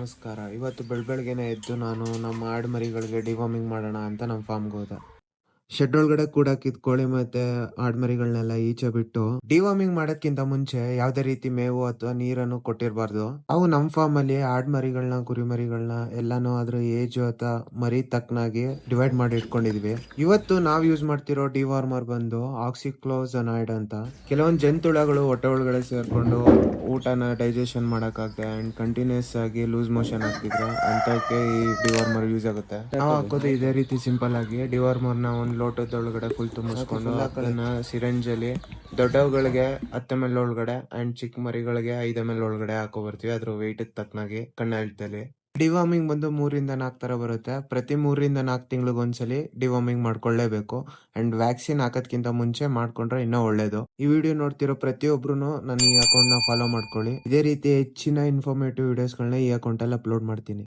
ನಮಸ್ಕಾರ. ಇವತ್ತು ಬೆಳಬೆಳಗ್ಗೆನೆ ಎದ್ದು ನಾನು ನಮ್ಮ ಆಡು ಮರಿಗಳಿಗೆ ಡಿವಾರ್ಮಿಂಗ್ ಮಾಡೋಣ ಅಂತ ನಮ್ಮ ಫಾರ್ಮ್‌ಗೆ ಹೋದೆ. ಶೆಡ್ ಒಳಗಡೆ ಕೂಡಾಕಿದ್ ಕೋಳಿ ಮತ್ತೆ ಆಡ್ಮರಿಗಳನ್ನೆಲ್ಲ ಈಚೆ ಬಿಟ್ಟು ಡಿವಾರ್ಮಿಂಗ್ ಮಾಡೋದ್ಕಿಂತ ಮುಂಚೆ ಯಾವ್ದೇ ರೀತಿ ಮೇವು ಅಥವಾ ನೀರನ್ನು ಕೊಟ್ಟಿರಬಾರ್ದು. ನಾವು ನಮ್ಮ ಫಾರ್ಮ್ ಅಲ್ಲಿ ಆಡ್ಮರಿಗಳನ್ನ ಕುರಿಮರಿಗಳನ್ನ ಎಲ್ಲಾನು ಅದ್ರ ಏಜ್ ಅಥವಾ ಮರಿ ತಕ್ಕನಾಗಿ ಡಿವೈಡ್ ಮಾಡಿ ಇಟ್ಕೊಂಡಿದ್ವಿ. ಇವತ್ತು ನಾವು ಯೂಸ್ ಮಾಡ್ತಿರೋ ಡಿವಾರ್ಮರ್ ಬಂದು ಆಕ್ಸಿಕ್ಲೋಸನಾಯ್ಡ್ ಅಂತ. ಕೆಲವೊಂದು ಜಂತುಳಗಳು ಹೊಟ್ಟೆ ಒಳಗಡೆ ಸೇರ್ಕೊಂಡು ಊಟನ ಡೈಜೆಷನ್ ಮಾಡಕ್ಕಾಗದೆ ಅಂಡ್ ಕಂಟಿನ್ಯೂಸ್ ಆಗಿ ಲೂಸ್ ಮೋಷನ್ ಆಗ್ತಿದ್ರೆ ಅಂತವಕ್ಕೆ ಈ ಡಿವಾರ್ಮರ್ ಯೂಸ್ ಆಗುತ್ತೆ. ನಾವು ಹಾಕೋದು ಇದೇ ರೀತಿ ಸಿಂಪಲ್ ಆಗಿ ಡಿವಾರ್ಮರ್ ನ ಒಂದು ಲೋಟದೊಳಗಡೆ ಫುಲ್ ತುಂಬಿಸ್ಕೊಂಡು ಅದನ್ನ ಸಿರಂಜ್ ಅಲ್ಲಿ ದೊಡ್ಡವುಗಳಿಗೆ 10 ml ಒಳಗಡೆ ಅಂಡ್ ಚಿಕ್ಕ ಮರಿಗಳಿಗೆ 5 ml ಒಳಗಡೆ ಹಾಕೋ ಬರ್ತೀವಿ. ಅದ್ರ ವೆಯ್ಟ್ ತಕ್ಕನಾಗಿ ಕಣ್ಣಾಳ್ತಲ್ಲಿ ಡಿವಾರ್ಮಿಂಗ್ ಬಂದು 3 ರಿಂದ 4 ತರ ಬರುತ್ತೆ. ಪ್ರತಿ 3 ರಿಂದ 4 ತಿಂಗಳಿಗೆ ಒಂದ್ಸಲಿ ಡಿವಾರ್ಮಿಂಗ್ ಮಾಡ್ಕೊಳ್ಳೇಬೇಕು ಅಂಡ್ ವ್ಯಾಕ್ಸಿನ್ ಹಾಕೋದ್ಕಿಂತ ಮುಂಚೆ ಮಾಡ್ಕೊಂಡ್ರೆ ಇನ್ನೂ ಒಳ್ಳೇದು. ಈ ವಿಡಿಯೋ ನೋಡ್ತಿರೋ ಪ್ರತಿಯೊಬ್ರು ನನ್ನ ಈ ಅಕೌಂಟ್ ನ ಫಾಲೋ ಮಾಡ್ಕೊಳ್ಳಿ. ಇದೇ ರೀತಿ ಹೆಚ್ಚಿನ ಇನ್ಫಾರ್ಮೇಟಿವ್ ವಿಡಿಯೋಸ್ಗಳನ್ನ ಈ ಅಕೌಂಟ್ ಅಲ್ಲಿ ಅಪ್ಲೋಡ್ ಮಾಡ್ತೀನಿ.